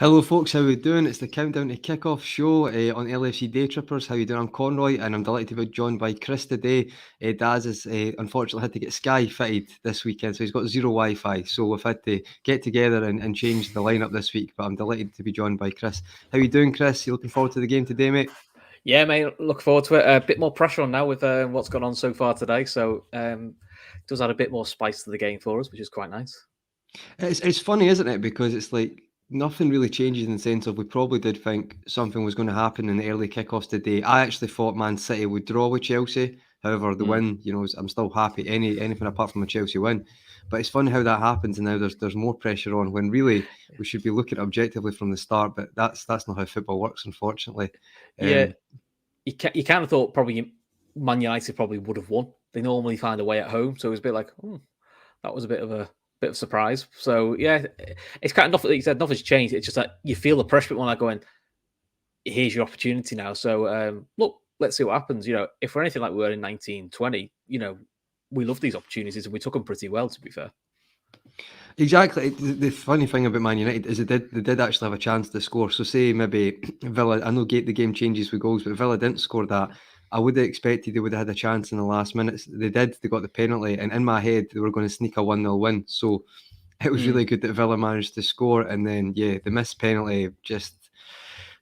Hello folks, how we doing? It's the Countdown to Kickoff show on LFC Daytrippers. How you doing? I'm Conroy and I'm delighted to be joined by Chris today. Daz has unfortunately had to get Sky fitted this weekend, so he's got zero Wi-Fi. So we've had to get together and change the lineup this week, but I'm delighted to be joined by Chris. How you doing, Chris? You looking forward to the game today, mate? Yeah, mate, look forward to it. A bit more pressure on now with what's gone on so far today, so it does add a bit more spice to the game for us, which is quite nice. It's funny, isn't it? Because it's like nothing really changes in the sense of we probably did think something was going to happen in the early kickoffs today. I actually thought Man City would draw with Chelsea. However, the win, I'm still happy. Anything apart from a Chelsea win. But it's funny how that happens, and now there's more pressure on when really we should be looking objectively from the start. But that's not how football works, unfortunately. Yeah, you kind of thought probably Man United probably would have won. They normally find a way at home, so it was a bit like, that was a bit of surprise. So yeah, it's kind of nothing. Like you said, nothing's changed. It's just that you feel the pressure when I go in. Here's your opportunity now. So look, let's see what happens. If we're anything like we were in 1920, we love these opportunities and we took them pretty well, to be fair. Exactly. The funny thing about Man United is they did actually have a chance to score. So say maybe Villa, I know the game changes with goals, but Villa didn't score that. I would have expected they would have had a chance in the last minutes. They did. They got the penalty, and in my head they were going to sneak a 1-0 win. So it was really good that Villa managed to score, and then the missed penalty, just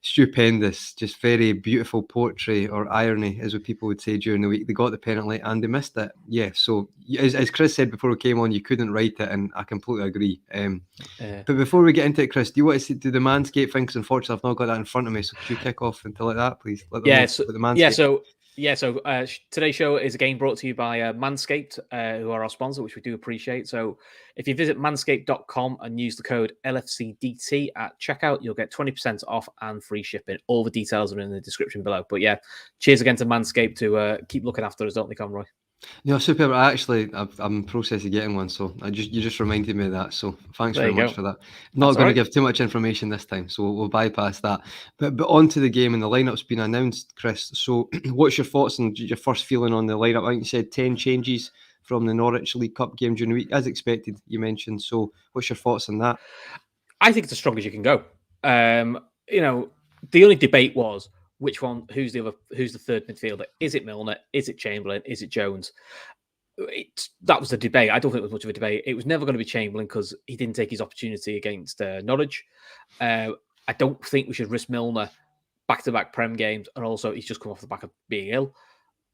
stupendous, just very beautiful poetry or irony, as what people would say during the week. They got the penalty and they missed it. Yeah, so as Chris said before we came on, you couldn't write it, and I completely agree. But before we get into it, Chris, do you want to do the Manscaped thing? Because unfortunately I've not got that in front of me, so could you kick off into like that, please? Let them know about the Manscaped. So today's show is again brought to you by Manscaped, who are our sponsor, which we do appreciate. So if you visit manscaped.com and use the code LFCDT at checkout, you'll get 20% off and free shipping. All the details are in the description below. But yeah, cheers again to Manscaped to keep looking after us, don't they, Conroy? Super. I'm processing getting one, so you just reminded me of that. So thanks very much for that. Not going to give too much information this time, so we'll bypass that. But on to the game, and the lineup's been announced, Chris. So what's your thoughts and your first feeling on the lineup? I think you said 10 changes from the Norwich League Cup game during the week, as expected, you mentioned. So what's your thoughts on that? I think it's as strong as you can go. The only debate was which one, who's the third midfielder? Is it Milner? Is it Chamberlain? Is it Jones? That was the debate. I don't think it was much of a debate. It was never going to be Chamberlain because he didn't take his opportunity against Norwich. I don't think we should risk Milner back-to-back Prem games, and also he's just come off the back of being ill.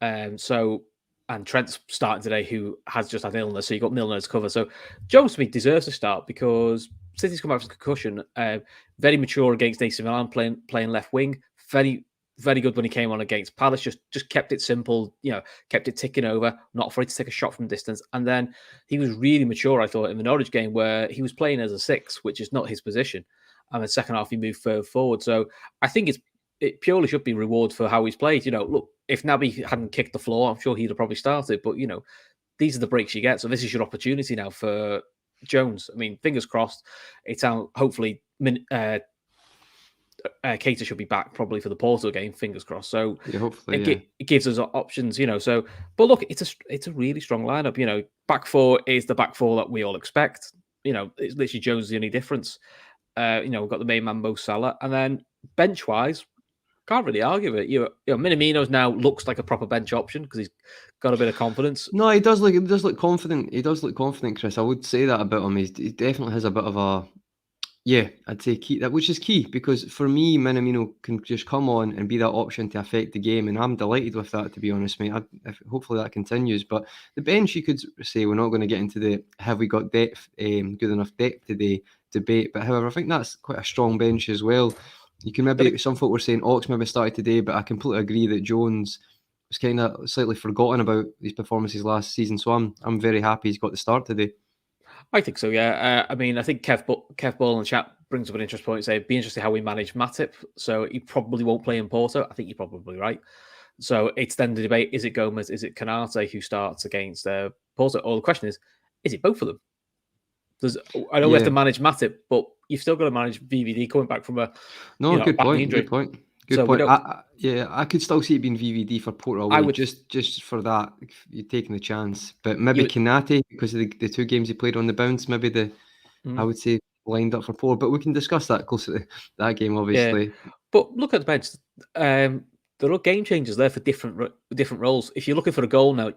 And Trent's starting today, who has just had illness, so you got Milner to cover. So Jones, to me, deserves to start because City's come out from concussion. Very mature against AC Milan, playing left wing. Very good when he came on against Palace. Just kept it simple, kept it ticking over, not afraid to take a shot from distance. And then he was really mature, I thought, in the Norwich game where he was playing as a 6, which is not his position. And the second half, he moved further forward. So I think it purely should be reward for how he's played. Look, if Naby hadn't kicked the floor, I'm sure he'd have probably started. But, these are the breaks you get. So this is your opportunity now for Jones. I mean, fingers crossed. It's out. Hopefully, Keita should be back probably for the Porto game. Fingers crossed. So it gives us options. So, but look, it's a really strong lineup. Back four is the back four that we all expect. It's literally Jones is the only difference. We've got the main man Mo Salah, and then bench wise, can't really argue with it. Minamino's now looks like a proper bench option because he's got a bit of confidence. No, he does look confident. He does look confident, Chris. I would say that about him. He definitely has a bit of a, I'd say key, which is key because for me, Minamino can just come on and be that option to affect the game, and I'm delighted with that, to be honest, mate. Hopefully that continues. But the bench, you could say, we're not going to get into the have we got depth, good enough depth today debate. But however, I think that's quite a strong bench as well. You can maybe, some folk were saying Ox maybe started today, but I completely agree that Jones was kind of slightly forgotten about his performances last season. So I'm very happy he's got the start today. I think so, yeah. I think Kev Ball in the chat brings up an interesting point. It'd be interesting how we manage Matip. So he probably won't play in Porto. I think you're probably right. So it's then the debate, is it Gomez, is it Canate who starts against Porto? Or the question is it both of them? I know we have to manage Matip, but you've still got to manage VVD coming back from a good point. Good point. I could still see it being VVD for Porto away. I would just for that, you're taking the chance. But maybe Canate, because of the 2 games he played on the bounce, maybe I would say lined up for poor. But we can discuss that closer to that game, obviously. Yeah. But look at the bench. There are game changers there for different roles. If you're looking for a goal now,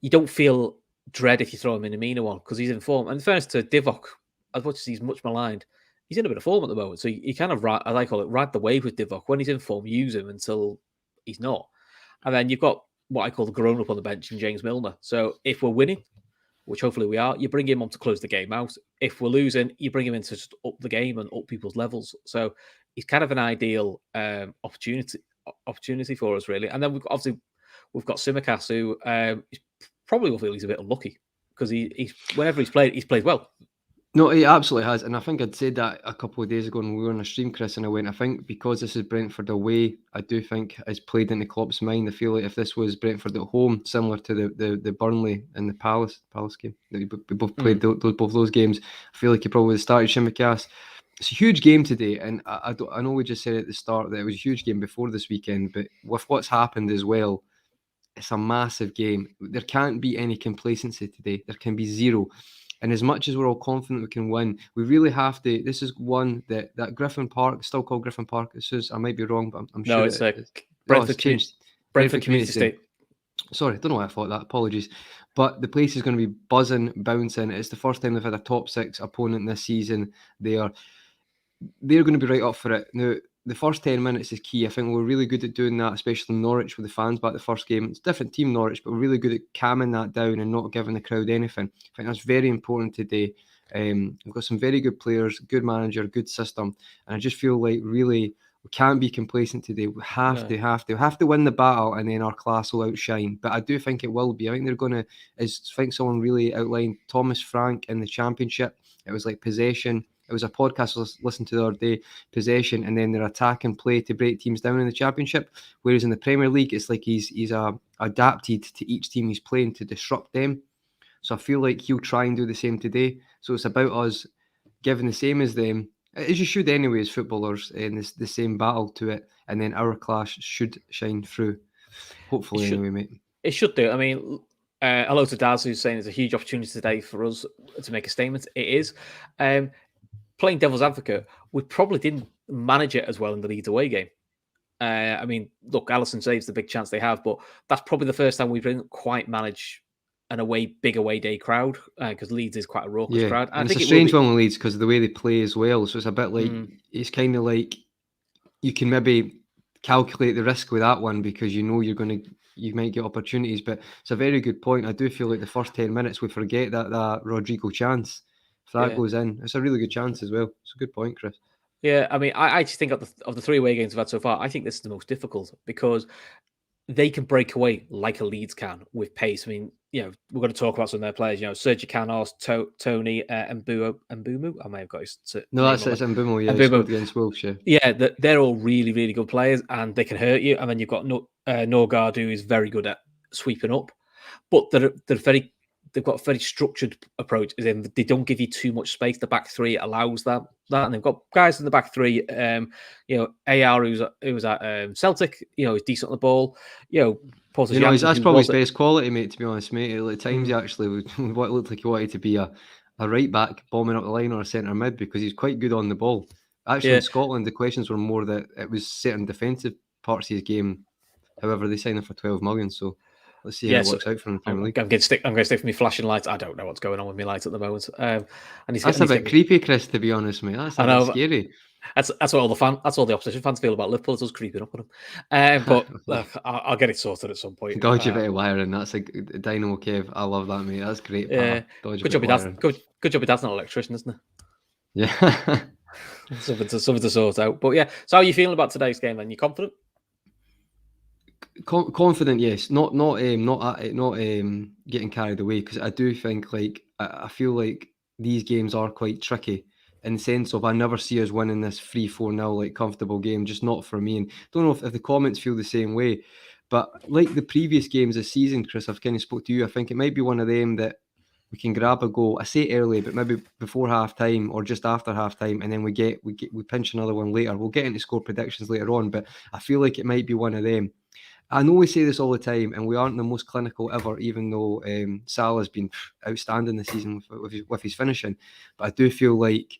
you don't feel dread if you throw him in a Mina one because he's in form. And in fairness to Divock, as much as he's much maligned, he's in a bit of form at the moment. So you kind of ride the wave with Divock. When he's in form, use him until he's not. And then you've got what I call the grown up on the bench in James Milner. So if we're winning, which hopefully we are, you bring him on to close the game out. If we're losing, you bring him in to just up the game and up people's levels. So he's kind of an ideal opportunity for us, really. And then we've got Tsimikas, who probably will feel he's a bit unlucky because he's whenever he's played well. No, he absolutely has. And I think I'd said that a couple of days ago when we were on a stream, Chris, and I think because this is Brentford away, I do think it's played into Klopp's mind. I feel like if this was Brentford at home, similar to the Burnley and the Palace game, we both played both those games, I feel like he probably started Tsimikas. It's a huge game today, and I know we just said at the start that it was a huge game before this weekend, but with what's happened as well, it's a massive game. There can't be any complacency today. There can be zero. And as much as we're all confident we can win, we really have to. This is one that Griffin Park, still called Griffin Park. I might be wrong, but I'm sure. No, it's Brentford changed. Brentford Community State. Sorry, I don't know why I thought that. Apologies. But the place is going to be buzzing, bouncing. It's the first time they've had a top 6 opponent this season. They're going to be right up for it. Now, the first 10 minutes is key. I think we're really good at doing that, especially in Norwich with the fans back the first game. It's a different team, Norwich, but we're really good at calming that down and not giving the crowd anything. I think that's very important today. We've got some very good players, good manager, good system, and I just feel like really we can't be complacent today. We have to win the battle, and then our class will outshine. But I do think it will be. I think they're going to, as I think someone really outlined, Thomas Frank in the Championship. It was like possession. It was a podcast I listened to the other day, possession, and then their attack and play to break teams down in the Championship. Whereas in the Premier League, it's like he's adapted to each team he's playing to disrupt them. So I feel like he'll try and do the same today. So it's about us giving the same as them, as you should anyway as footballers, in the same battle to it, and then our class should shine through. Hopefully, anyway, mate. It should do. I mean, hello to Daz, who's saying it's a huge opportunity today for us to make a statement. It is. Playing devil's advocate, we probably didn't manage it as well in the Leeds away game. I mean, look, Alisson saves the big chance they have, but that's probably the first time we didn't quite manage an big away day crowd because Leeds is quite a raucous crowd. And I think it's a strange one with Leeds because of the way they play as well. So it's a bit like it's kind of like you can maybe calculate the risk with that one because you know you might get opportunities. But it's a very good point. I do feel like the first 10 minutes we forget that Rodrigo chance. If that goes in, it's a really good chance as well. It's a good point, Chris. Yeah, I mean, I just think of the 3 away games we've had so far, I think this is the most difficult because they can break away like a Leeds can with pace. I mean, we're going to talk about some of their players. Sergio Canos, Tony, and Mbumu. I may have got his no, that's Mbumu. Yeah, Mbumu against Wolves. Yeah, they're all really, really good players, and they can hurt you. And then you've got Norgard, who is very good at sweeping up, but they've got a very structured approach, as in they don't give you too much space. The back 3 allows that, and they've got guys in the back 3. AR who's at Celtic, is decent on the ball. That's probably his best quality, mate. To be honest, mate, at times he actually what looked like he wanted to be a right back bombing up the line or a centre mid because he's quite good on the ball. Actually, in Scotland, the questions were more that it was certain defensive parts of his game. However, they signed him for 12 million, so. Let's see how it works out for him in the Premier League. I'm going to stick for me flashing lights. I don't know what's going on with my lights at the moment. That's a bit creepy, Chris. To be honest, mate, that's a bit scary. That's what all the opposition fans feel about Liverpool. It's us creeping up on them. But I'll get it sorted at some point. Dodge a bit of wiring. That's a Dynamo Kev. I love that, mate. That's great. Good job, your dad's not an electrician, isn't it? Yeah. something to sort out. But yeah. So how are you feeling about today's game? Then you confident? Confident, yes. Not getting carried away because I do think I feel like these games are quite tricky in the sense of I never see us winning this 3-4-0 comfortable game. Just not for me. And don't know if the comments feel the same way. But like the previous games this season, Chris, I've kind of spoke to you. I think it might be one of them that we can grab a goal. I say early, but maybe before half time or just after half time, and then we pinch another one later. We'll get into score predictions later on, but I feel like it might be one of them. I know we say this all the time, and we aren't the most clinical ever, even though Salah's been outstanding this season with his finishing. But I do feel like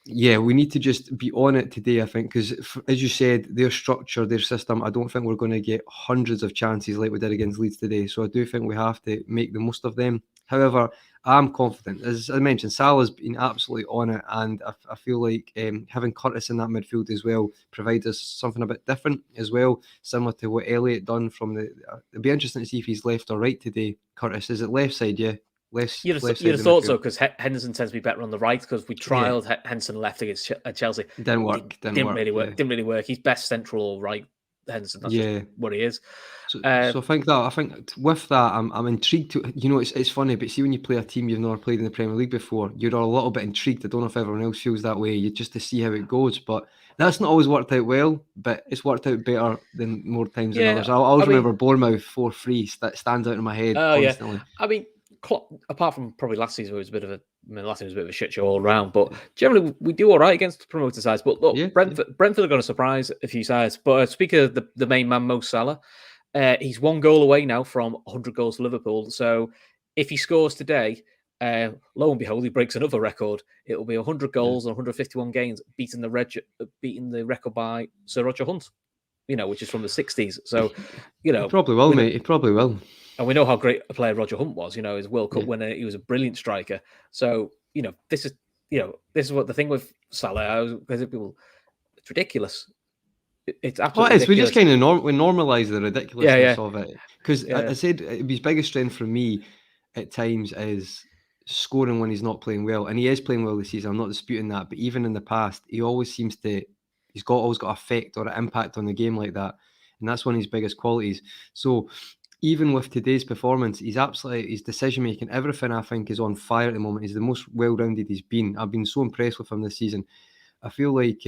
Yeah, we need to just be on it today, I think, because as you said, their structure, their system, I don't think we're going to get hundreds of chances like we did against Leeds today. So I do think we have to make the most of them. However, I'm confident. As I mentioned, Salah's been absolutely on it, and I feel like having Curtis in that midfield as well provides us something a bit different as well, similar to what Elliott done from the. It'd be interesting to see if he's left or right today. Curtis, is it left side? Yeah, left You'd side have of the thought so midfield. because Henderson tends to be better on the right because we Yeah, trialed Henderson left against Chelsea. didn't It work. Didn't didn't work. really work. Yeah. Didn't really work. He's best central or right. Henderson. That's just Yeah. what he is. So I think with that, I'm intrigued to, it's funny, but see when you play a team you've never played in the Premier League before, you're a little bit intrigued. I don't know if everyone else feels that way. You just to see how it goes, but that's not always worked out well. But it's worked out better than more times than Yeah, others. I always I mean, remember Bournemouth 4-3 that stands out in my head oh yeah. constantly. I mean, Klopp, apart from probably last season, it was a bit of a. I mean, last season was a bit of a shit show all around. But generally, we do all right against the promoted sides. But look, Yeah, Brentford are going to surprise a few sides. But speaking of the main man, Mo Salah, he's 1 goal away now from 100 goals for Liverpool. So if he scores today, lo and behold, he breaks another record. It will be 100 goals and 151 games, beating the record by Sir Roger Hunt. Which is from the 60s. So, he probably will, we know, mate. He probably will. and we know how great a player Roger Hunt was. His World Cup Yeah. winner. He was a brilliant striker. So, this is what the thing with Salah. Because people, it's ridiculous. It's absolutely ridiculous. We just kind of we normalise the ridiculousness of it. Because I said his biggest strength for me at times is scoring when he's not playing well, and he is playing well this season. I'm not disputing that, but even in the past, he always seems to always got effect or an impact on the game like that, and that's one of his biggest qualities. So even with today's performance, he's absolutely his decision making, everything I think is on fire at the moment. He's the most well rounded he's been. I've been so impressed with him this season. I feel like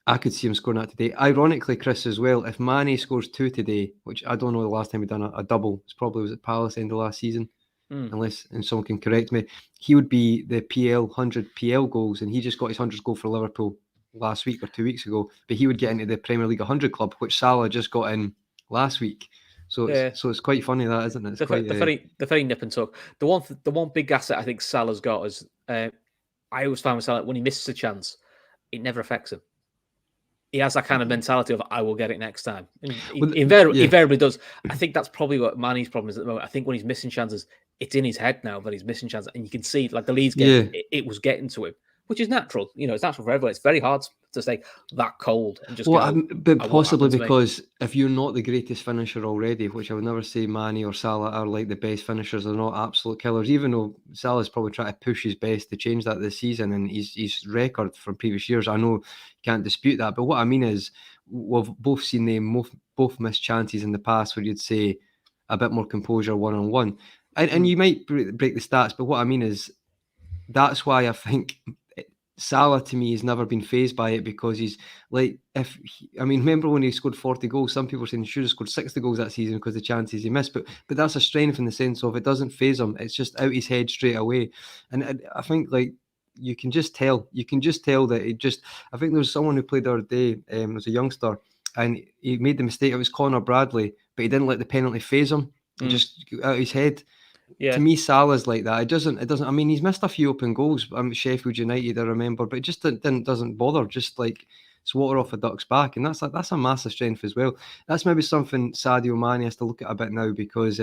I could see him scoring that today. Ironically, Chris, as well, if Mane scores 2 today, which I don't know the last time he'd done a double, it's probably was at Palace end of last season, unless and someone can correct me, he would be the 100 PL goals, and he just got his 100th goal for Liverpool last week or 2 weeks ago, but he would get into the Premier League 100 club, which Salah just got in last week. So it's quite funny that, isn't it? It's the funny nip and tuck. The one big asset I think Salah's got is I always find with Salah when he misses a chance, it never affects him. He has that kind of mentality of I will get it next time. And he invariably does. I think that's probably what Mane's problem is at the moment. I think when he's missing chances, it's in his head now that he's missing chances, and you can see like the Leeds game, it was getting to him, which is natural. It's natural for everyone. It's very hard to stay that cold and just but possibly because if you're not the greatest finisher already, which I would never say Mane or Salah are like the best finishers, they're not absolute killers, even though Salah's probably trying to push his best to change that this season, and his record from previous years, I know you can't dispute that, but what I mean is we've both seen them both miss chances in the past where you'd say a bit more composure one-on-one, and you might break the stats, but what I mean is that's why I think Salah to me has never been fazed by it, because he's like, remember when he scored 40 goals, some people were saying he should have scored 60 goals that season because the chances he missed, but that's a strength in the sense of it doesn't faze him, it's just out his head straight away. And I think like you can just tell that I think there was someone who played the other day, was a youngster, and he made the mistake, it was Connor Bradley, but he didn't let the penalty faze him, just out his head. Yeah. To me, Salah's like that. It doesn't. I mean, he's missed a few open goals. Sheffield United, I remember, but it just doesn't bother. Just like it's water off a duck's back, and that's a massive strength as well. That's maybe something Sadio Mane has to look at a bit now, because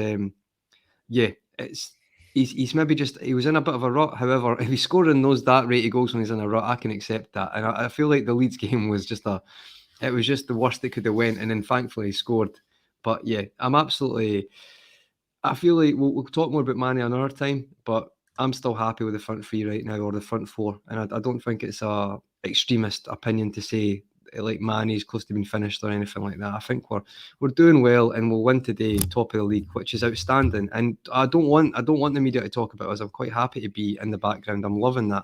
he's maybe just he was in a bit of a rut. However, if he's scoring that rate of goals when he's in a rut, I can accept that. And I feel like the Leeds game was just the worst that could have went, and then thankfully he scored. But yeah, I feel like we'll talk more about Mane another time, but I'm still happy with the front three right now, or the front four, and I don't think it's a extremist opinion to say like Mane's close to being finished or anything like that. I think we're doing well, and we'll win today, top of the league, which is outstanding. And I don't want the media to talk about us. I'm quite happy to be in the background. I'm loving that.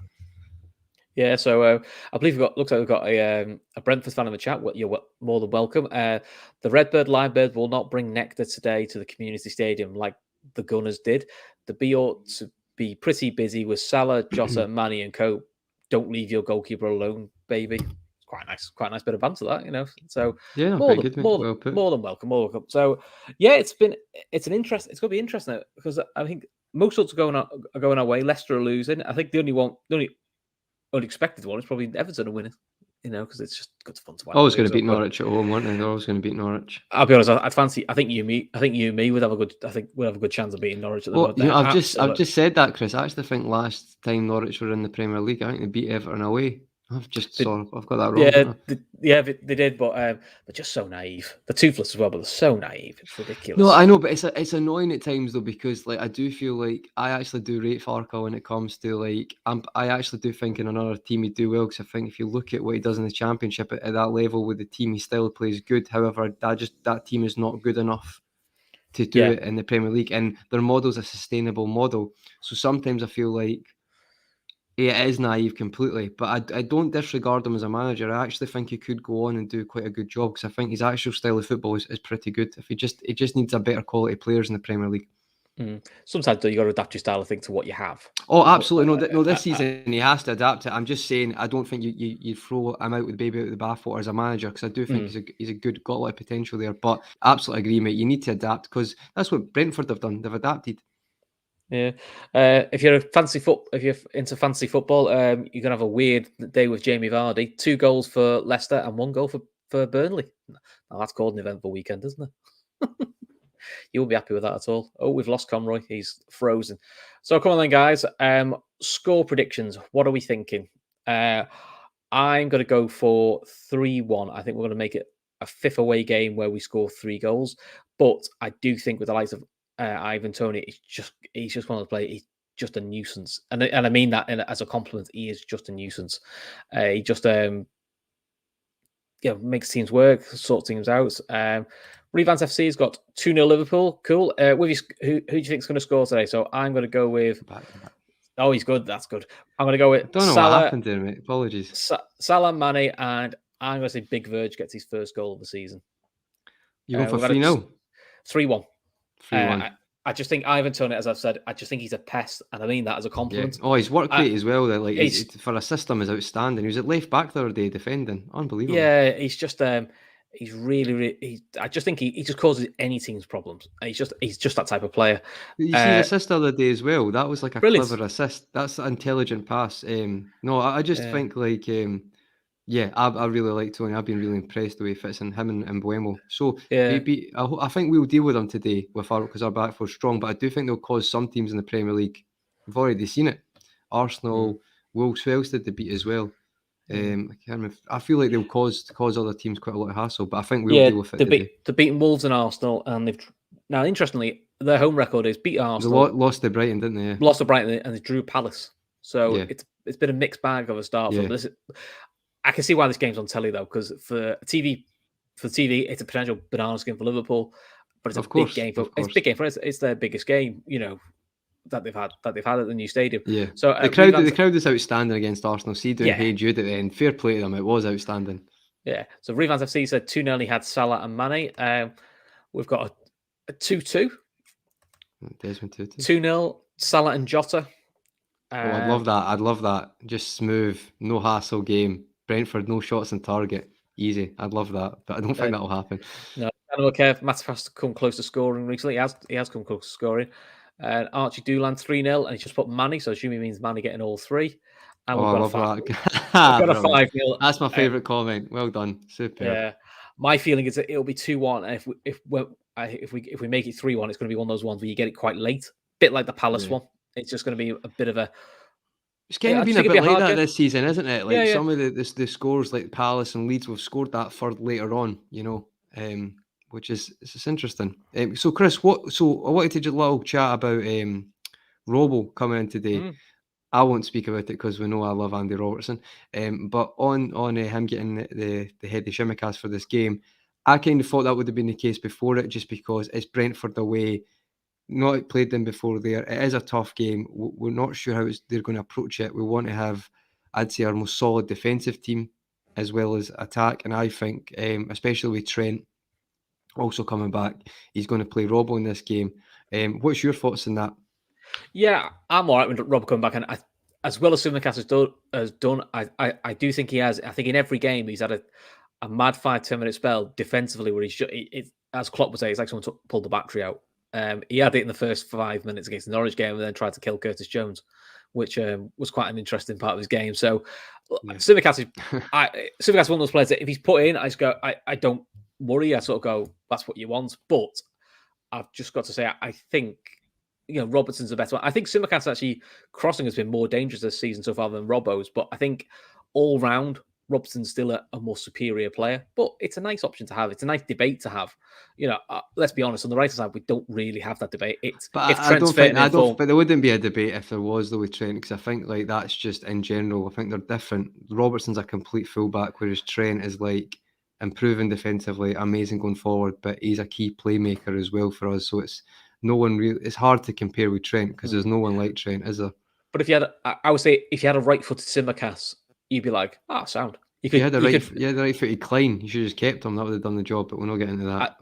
Yeah, so I believe looks like we've got a Brentford fan in the chat. You're more than welcome. The Redbird Linebird will not bring nectar today to the community stadium like the Gunners did. The B ought to be pretty busy with Salah, Jota, Manny, and co. Don't leave your goalkeeper alone, baby. Quite nice bit of banter that, So yeah, more than welcome. So yeah, it's going to be interesting because I think most sorts are going our way. Leicester are losing. I think the only unexpected one is probably Everton will win it. Because it's just good fun to watch. Always going to beat Norwich at home, weren't they? They're always going to beat Norwich. I'll be honest. I'd fancy. I think you and me would have a good. I think we'll have a good chance of beating Norwich at the moment. I've just said that, Chris. I actually think last time Norwich were in the Premier League, I think they beat Everton away. I've got that wrong. They did, but they're just so naive. They're toothless as well, but they're so naive. It's ridiculous. No, I know, but it's annoying at times though, because I do feel like I actually do rate Farkel when it comes to I actually do think in another team he'd do well, because I think if you look at what he does in the Championship at that level with the team, he still plays good. However, that team is not good enough to do it in the Premier League, and their model's a sustainable model. So sometimes I feel like it is naive completely, but I don't disregard him as a manager. I actually think he could go on and do quite a good job, because I think his actual style of football is pretty good. If he just needs a better quality players in the Premier League. Sometimes though, you got to adapt your style of thing to what you have. Oh, absolutely. No, this season he has to adapt it. I'm just saying, I don't think you throw him out with the baby out of the bathwater as a manager, because I do think he's a good, got a lot of potential there. But absolutely agree, mate. You need to adapt, because that's what Brentford have done. They've adapted. Yeah, if you're into fancy football, you're gonna have a weird day with Jamie Vardy. 2 goals for Leicester and 1 goal for Burnley. Now that's called an eventful weekend, isn't it? You won't be happy with that at all. Oh, we've lost Conroy. He's frozen. So come on then, guys. Score predictions. What are we thinking? I'm going to go for 3-1. I think we're going to make it a 5th away game where we score 3 goals. But I do think with the likes of Ivan Toney, he's just one of the players. He's just a nuisance, and I mean that as a compliment. He is just a nuisance. He just makes teams work, sorts teams out. Revans FC has got 2-0 Liverpool. Cool. Who do you think is going to score today? So I'm going to go with. Oh, he's good. That's good. I'm going to go with. I don't know Salah, what happened there, mate. Apologies. Salah, Mane, and I'm going to say Big Verge gets his first goal of the season. You go for 3-0? 3-1. 3-1. I just think Ivan Toney, as I've said, I just think he's a pest, and I mean that as a compliment. Yeah. Oh, his work rate as well. For a system is outstanding. He was at left back the other day defending. Unbelievable. Yeah, he's just he's really. I just think he just causes any team's problems. He's just that type of player. You see the assist the other day as well. That was like a brilliant. clever assist. That's an intelligent pass. No, I just think I really like Tony. I've been really impressed the way he fits in, him and Buemo. So maybe I think we'll deal with them today because our back four's strong. But I do think they'll cause some teams in the Premier League. We've already seen it. Arsenal, Wolves, who else did they beat as well? I can't remember. I feel like they'll cause other teams quite a lot of hassle. But I think we'll deal with it today. They've beaten Wolves and Arsenal, and now interestingly their home record is beat Arsenal. They lost to Brighton, didn't they? Yeah. Lost to Brighton, and they drew Palace. So it's been a mixed bag of a start from this. I can see why this game's on telly though, because for TV, it's a potential banana skin for Liverpool, but it's a big game for it's their biggest game, that they've had at the new stadium. Yeah. So the crowd is outstanding against Arsenal. See, doing Hey Jude at the end. Fair play to them. It was outstanding. Yeah. So Revans FC said 2-0. He had Salah and Mane. We've got a 2-2. Desmond 2-2. 2-0. Salah and Jota. I'd love that. Just smooth, no hassle game. Brentford, no shots on target. Easy. I'd love that, but I don't think that'll happen. No, I don't care if Matip has come close to scoring recently. He has come close to scoring. Archie Doolan 3-0, and he's just put Manny, so assuming he means Manny getting all 3. And I love that. We've got a 5-0. That's my favourite comment. Well done. Super. Yeah. My feeling is that it'll be 2-1, and if we make it 3-1, it's going to be one of those ones where you get it quite late, bit like the Palace one. It's just going to be a bit of a. It's kind of been a bit like that this season, isn't it? Like some of the scores, like Palace and Leeds, have scored that third later on, which is it's interesting. So Chris, I wanted to just a little chat about Robbo coming in today. I won't speak about it because we know I love Andy Robertson. But on him getting the head of Shimicast for this game, I kind of thought that would have been the case before it, just because it's Brentford away. Not played them before there. It is a tough game. We're not sure how they're going to approach it. We want to have, I'd say, our most solid defensive team as well as attack. And I think, especially with Trent also coming back, he's going to play Robbo in this game. What's your thoughts on that? Yeah, I'm all right with Rob coming back. And as well as Simicast has done, I do think he has. I think in every game he's had a mad 5-10 minute spell defensively where as Klopp would say, it's like someone pulled the battery out. He had it in the first 5 minutes against the Norwich game and then tried to kill Curtis Jones, which was quite an interesting part of his game. So Yeah. Tsimikas is one of those players that if he's put in, I just go, I don't worry. I sort of go, that's what you want. But I've just got to say, I think, Robertson's the better one. I think Tsimikas actually crossing has been more dangerous this season so far than Robbo's, but I think all round, Robertson's still a more superior player, but it's a nice option to have. It's a nice debate to have. Let's be honest, on the right side, we don't really have that debate. But if Trent's but there wouldn't be a debate if there was though with Trent, because I think like that's just in general. I think they're different. Robertson's a complete fullback, whereas Trent is like improving defensively, amazing going forward, but he's a key playmaker as well for us. So it's hard to compare with Trent because there's no one like Trent, is there? But if you had, I would say, if you had a right-footed Tsimikas, you'd be like, sound. You had the right footed Klein. You should have just kept him. That would have done the job. But we're not getting into that.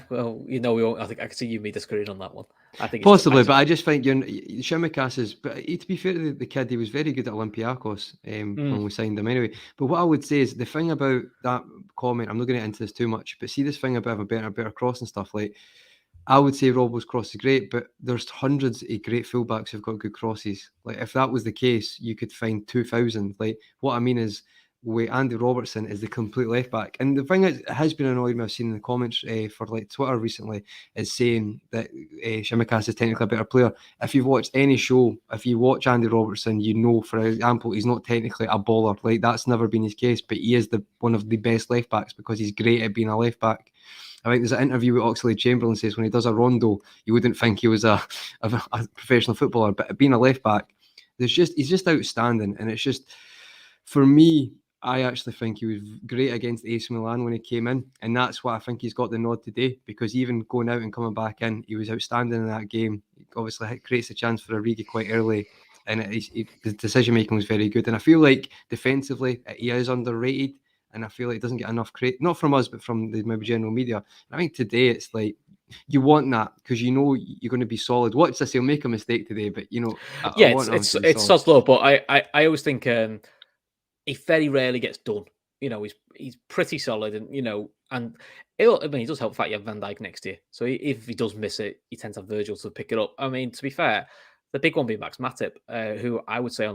Well, we won't. I think I can see you and me disagreeing on that one. I think possibly, but I just think Tsimikas is. But to be fair to the kid, he was very good at Olympiacos when we signed him anyway. But what I would say is the thing about that comment. I'm not going to get into this too much, but see this thing about a better cross and stuff like. I would say Robbo's cross is great, but there's hundreds of great fullbacks who've got good crosses. Like if that was the case, you could find 2,000. Like what I mean is, Andy Robertson is the complete left back, and the thing that has been annoying me, I've seen in the comments for like Twitter recently, is saying that Tsimikas is technically a better player. If you've watched any show, if you watch Andy Robertson, you know, for example, he's not technically a baller. Like that's never been his case, but he is one of the best left backs because he's great at being a left back. I think there's an interview with Oxlade-Chamberlain says when he does a rondo, you wouldn't think he was a professional footballer, but being a left back, he's just outstanding. And it's just, for me, I actually think he was great against AC Milan when he came in, and that's why I think he's got the nod today, because even going out and coming back in, he was outstanding in that game. He obviously creates a chance for Origi quite early, and the decision making was very good. And I feel like defensively he is underrated. And I feel like it doesn't get enough credit, not from us, but from the maybe general media. I think today it's like you want that because you know you're going to be solid. Watch this, he'll make a mistake today, but it's so slow. But I always think he very rarely gets done. He's pretty solid, and he does help the fact you have Van Dijk next year. So if he does miss it, he tends to have Virgil to pick it up. I mean, to be fair, the big one being Max Matip, who I would say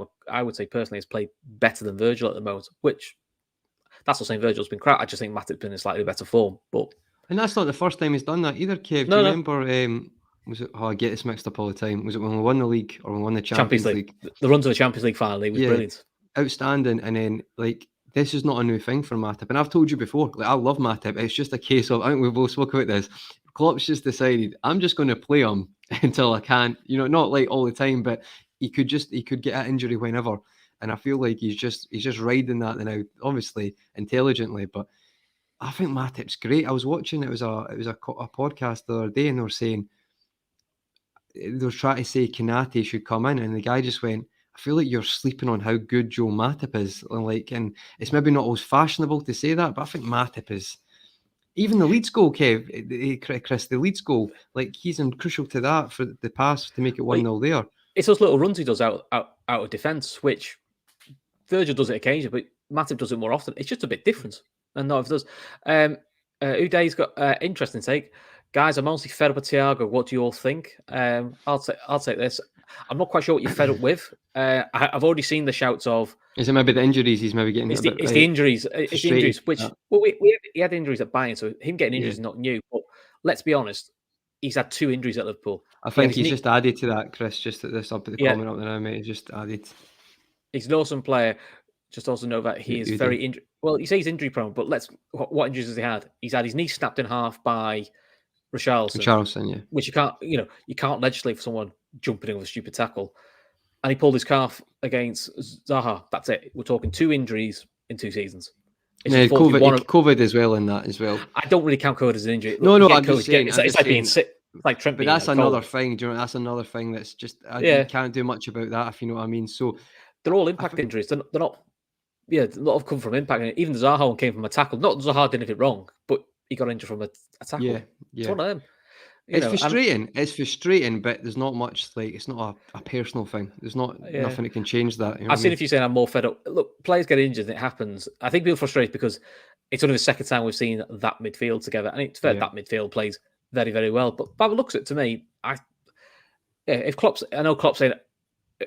personally has played better than Virgil at the moment, which. That's not saying Virgil's been crap. I just think Matip's been in slightly better form. And that's not the first time he's done that either, Kev. Do you remember, was it, I get this mixed up all the time. Was it when we won the league or when we won the Champions League? The run to the Champions League finally was brilliant. Outstanding. And then, this is not a new thing for Matip. And I've told you before, I love Matip. It's just a case of, I think we've both spoken about this. Klopp's just decided, I'm just going to play him until I can't. Not like all the time, but he could get an injury whenever. And I feel like he's just riding that now, obviously intelligently. But I think Matip's great. I was watching it was a podcast the other day, and they were trying to say Konate should come in, and the guy just went, "I feel like you're sleeping on how good Joe Matip is." And it's maybe not always fashionable to say that, but I think Matip is. Even the Leeds goal, Kev, Chris, the Leeds goal, he's crucial to that for the pass to make it 1-0 there. It's those little runs he does out of defence, which. Virgil does it occasionally, but Matip does it more often. It's just a bit different. And not if it does. Uday's got interesting take. Guys, I'm honestly fed up with Thiago. What do you all think? I'll take this. I'm not quite sure what you're fed up with. I've already seen the shouts of. Is it maybe the injuries he's maybe getting? It's the injuries. It's the injuries. Which he had injuries at Bayern, so him getting injuries is not new. But let's be honest, he's had 2 injuries at Liverpool. I think he's just added to that, Chris. Just at this up at the comment up there now, mate. He's just added. He's an awesome player. Just also know that he is very injury. Well, you say he's injury prone, but what injuries has he had? He's had his knee snapped in half by Richarlison, yeah. Which you can't legislate for someone jumping in with a stupid tackle. And he pulled his calf against Zaha. That's it. We're talking 2 injuries in 2 seasons. COVID as well in that as well. I don't really count COVID as an injury. No, I'm just saying. It's like being sick. Like Trent, but that's another thing. Do you know? That's another thing that's just you can't do much about that if you know what I mean. So they're all impact injuries. They're not. Yeah, a lot have come from impact. Even the Zaha one came from a tackle. Not Zaha did anything wrong, but he got injured from a tackle. Yeah. It's one of them. It's frustrating. It's frustrating, but there's not much it's not a personal thing. There's nothing that can change that. I've seen a few saying I'm more fed up. Look, players get injured, it happens. I think people are frustrated because it's only the second time we've seen that midfield together. And it's fair that midfield plays very, very well. But by the looks of it, to me, if Klopp's, I know Klopp saying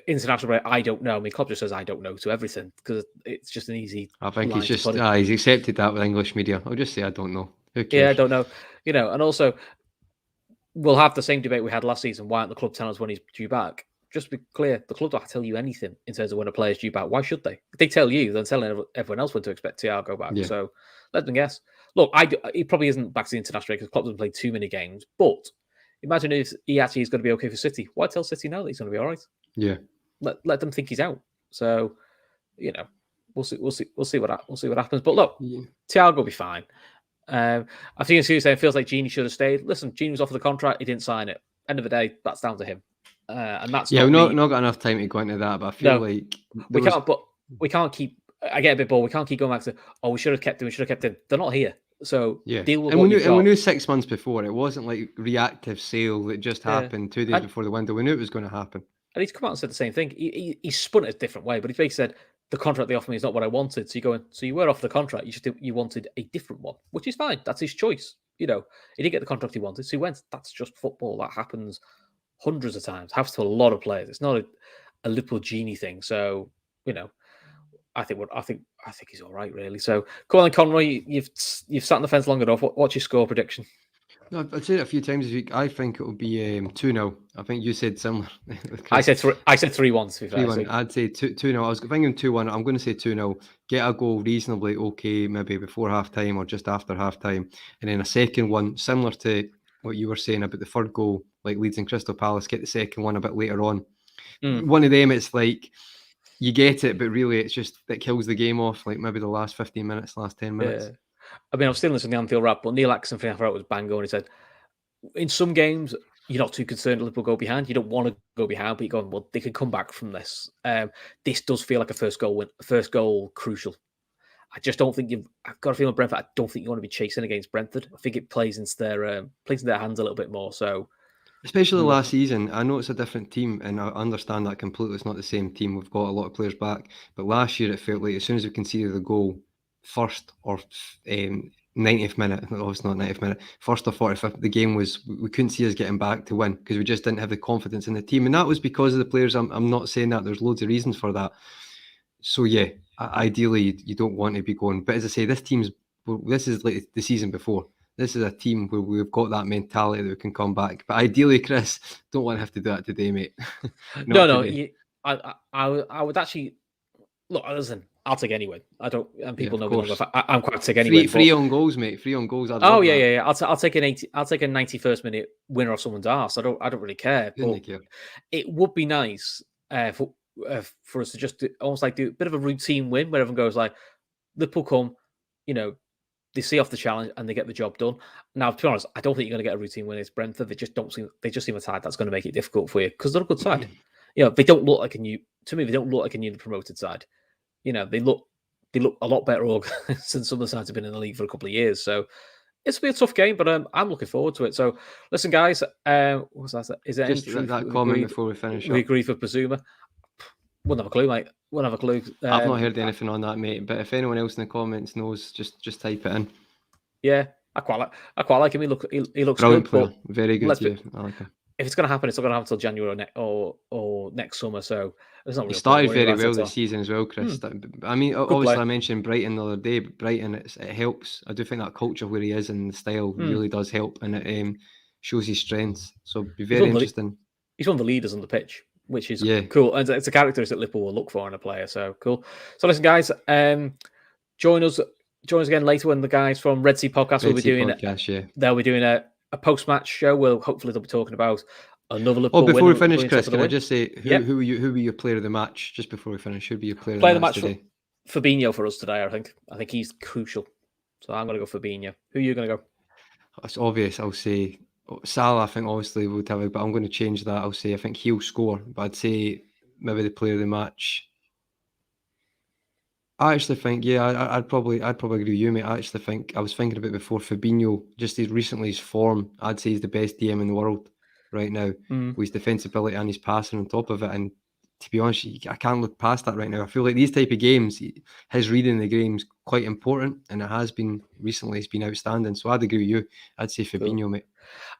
international break, I don't know. I mean, Klopp just says I don't know to everything because it's just an easy. I think line he's to just put it. he's accepted that with English media. I'll just say I don't know. Who cares? Yeah, I don't know. And also we'll have the same debate we had last season. Why aren't the club telling us when he's due back? Just to be clear, the club don't tell you anything in terms of when a player's due back. Why should they? If they tell you, then telling everyone else when to expect Thiago back. Yeah. So let them guess. Look, he probably isn't back to the international break because Klopp doesn't play too many games. But imagine if he actually is going to be okay for City. Why tell City now that he's going to be all right? Yeah. Let them think he's out. So we'll see what happens. But look, Thiago will be fine. I think it feels like Genie should have stayed. Listen, Genie was offered the contract, he didn't sign it. End of the day, that's down to him. And that's we've not got enough time to go into that, but I feel like we can't keep. I get a bit bored. We can't keep going back to we should have kept him. We should have kept him. They're not here, so deal with what you've got. We knew 6 months before. It wasn't like reactive sale that just happened 2 days before the window. We knew it was going to happen. And he's come out and said the same thing. He spun it a different way, but he basically said the contract they offered me is not what I wanted. So you were offered the contract. You wanted a different one, which is fine. That's his choice. He didn't get the contract he wanted, so he went. That's just football. That happens hundreds of times. Happens to a lot of players. It's not a little Genie thing. So I think he's all right, really. So come on, Conroy. You've sat on the fence long enough. What's your score prediction? No, I've said it a few times this week. I think it will be 2-0. I think you said similar. I said 3-1. To be fair, 3-1. I'd say 2-0. I was thinking 2-1. I'm going to say 2-0. Get a goal reasonably okay, maybe before half time or just after half time, and then a second one similar to what you were saying about the third goal, like Leeds and Crystal Palace. Get the second one a bit later on. One of them, it's like you get it, but really it's just that kills the game off. Like maybe the last 15 minutes, last 10 minutes. Yeah. I mean, I was still listening to the Anfield wrap, but Neil Atkinson from Anfield was bang on. He said, in some games, you're not too concerned Liverpool go behind. You don't want to go behind, but you're going, well, they can come back from this. This does feel like a first goal win, first goal crucial. I just don't think I've got a feeling Brentford. I don't think you want to be chasing against Brentford. I think it plays into their hands a little bit more. So, especially last season, I know it's a different team, and I understand that completely. It's not the same team. We've got a lot of players back, but last year it felt like as soon as we conceded the goal, first or 90th minute, obviously not 90th minute, first or 45th, the game was, we couldn't see us getting back to win because we just didn't have the confidence in the team, and that was because of the players. I'm not saying that. There's loads of reasons for that. So yeah, ideally you don't want to be going, but as I say, this is like the season before. This is a team where we've got that mentality that we can come back. But ideally, Chris, don't want to have to do that today, mate. No. I would actually look. Listen, I'll take any win. I don't, and people know me. I'm quite take any win. Free on goals, mate. Free on goals. Yeah. I'll take an 80. I'll take a 91st minute winner off someone's arse. I don't really care. But it would be nice for us to just almost like do a bit of a routine win where everyone goes like, Liverpool come, they see off the challenge and they get the job done. Now, to be honest, I don't think you're going to get a routine win against Brentford. They just seem a side that's going to make it difficult for you because they're a good side. They don't look like they don't look like a newly promoted side. They look a lot better organised than some of the sides have been in the league for a couple of years. So it's going to be a tough game, but I'm looking forward to it. So listen, guys, what's that? Is there just any that comment before we finish? We agree for Bazuma. Wouldn't have a clue, mate. Wouldn't have a clue. I've not heard anything on that, mate. But if anyone else in the comments knows, just type it in. Yeah, I quite like him. He looks brilliant good. Player. Very good. I like him. If it's going to happen, it's not going to happen until January or next summer. So it's not. He started very well this season as well, Chris. I mean, obviously, I mentioned Brighton the other day, but Brighton it helps. I do think that culture where he is and the style really does help, and it shows his strengths. So it'd be very interesting. He's one of the leaders on the pitch, which is cool, and it's a characteristic that Liverpool will look for in a player. So cool. So listen, guys, join us again later when the guys from Red Sea Podcast will be doing it. They'll be doing a post-match show. Hopefully they'll be talking about another Liverpool. Before we finish, Chris, can I just say who were your player of the match? Just before we finish, who'd be your player of the match today? Fabinho for us today. I think he's crucial. So I'm going to go Fabinho. Who are you going to go? It's obvious. I'll say Salah. I think obviously will tell you, but I'm going to change that. I'll say I think he'll score, but I'd say maybe the player of the match. I actually think, I'd probably agree with you, mate. I actually think I was thinking about before Fabinho, just his form. I'd say he's the best DM in the world right now, with his defensibility and his passing on top of it. And to be honest, I can't look past that right now. I feel like these type of games, his reading the game's quite important, and it has been recently. It's been outstanding. So I'd agree with you. I'd say Fabinho, mate.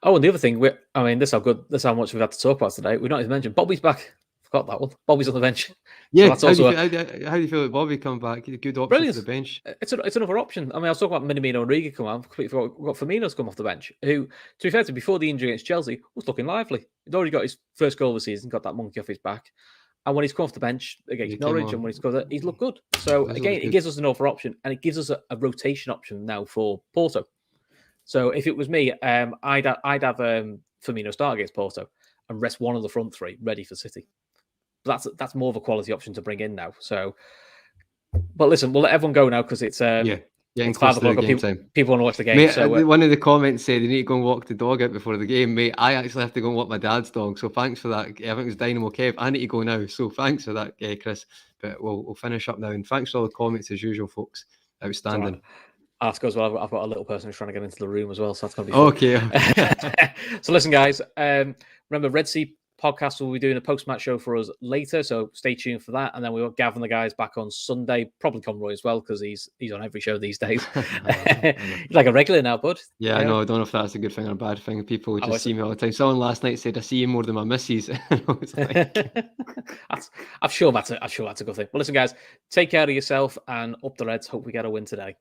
Oh, and the other thing, this is how much we've had to talk about today. We've not even mentioned Bobby's back Forgot that one. Bobby's on the bench. Yeah, so that's how do you feel about Bobby coming back? Good option brilliant. for the bench. It's another option. I mean, I was talking about Minamino and Riga come on. We've got Firmino's come off the bench, who, to be fair to, before the injury against Chelsea, was looking lively. He'd already got his first goal of the season, got that monkey off his back. And when he's come off the bench against Norwich and when he's scored it, he's looked good. So again, it gives us another option, and it gives us a rotation option now for Porto. So if it was me, I'd have Firmino start against Porto and rest one of the front three ready for City. But that's more of a quality option to bring in now. So, but listen, we'll let everyone go now because it's it's 5 o'clock. People want to watch the game. Mate, so one of the comments said they need to go and walk the dog out before the game. Mate, I actually have to go and walk my dad's dog. So thanks for that. I think it was Dynamo Kev. I need to go now. So thanks for that, Chris. But we'll finish up now. And thanks for all the comments as usual, folks. Outstanding. Ask as well. I've got a little person who's trying to get into the room as well, so that's going to be fun. Okay. So listen, guys. Remember, Red Sea Podcast will be doing a post-match show for us later, so stay tuned for that. And then we will Gavin the guys back on Sunday, probably Conroy as well, because he's on every show these days. He's like a regular now, bud. Yeah, I know. I don't know if that's a good thing or a bad thing. People just see me all the time. Someone last night said I see you more than my missus. I'm sure that's a good thing. Well, listen, guys, take care of yourself and up the Reds. Hope we get a win today.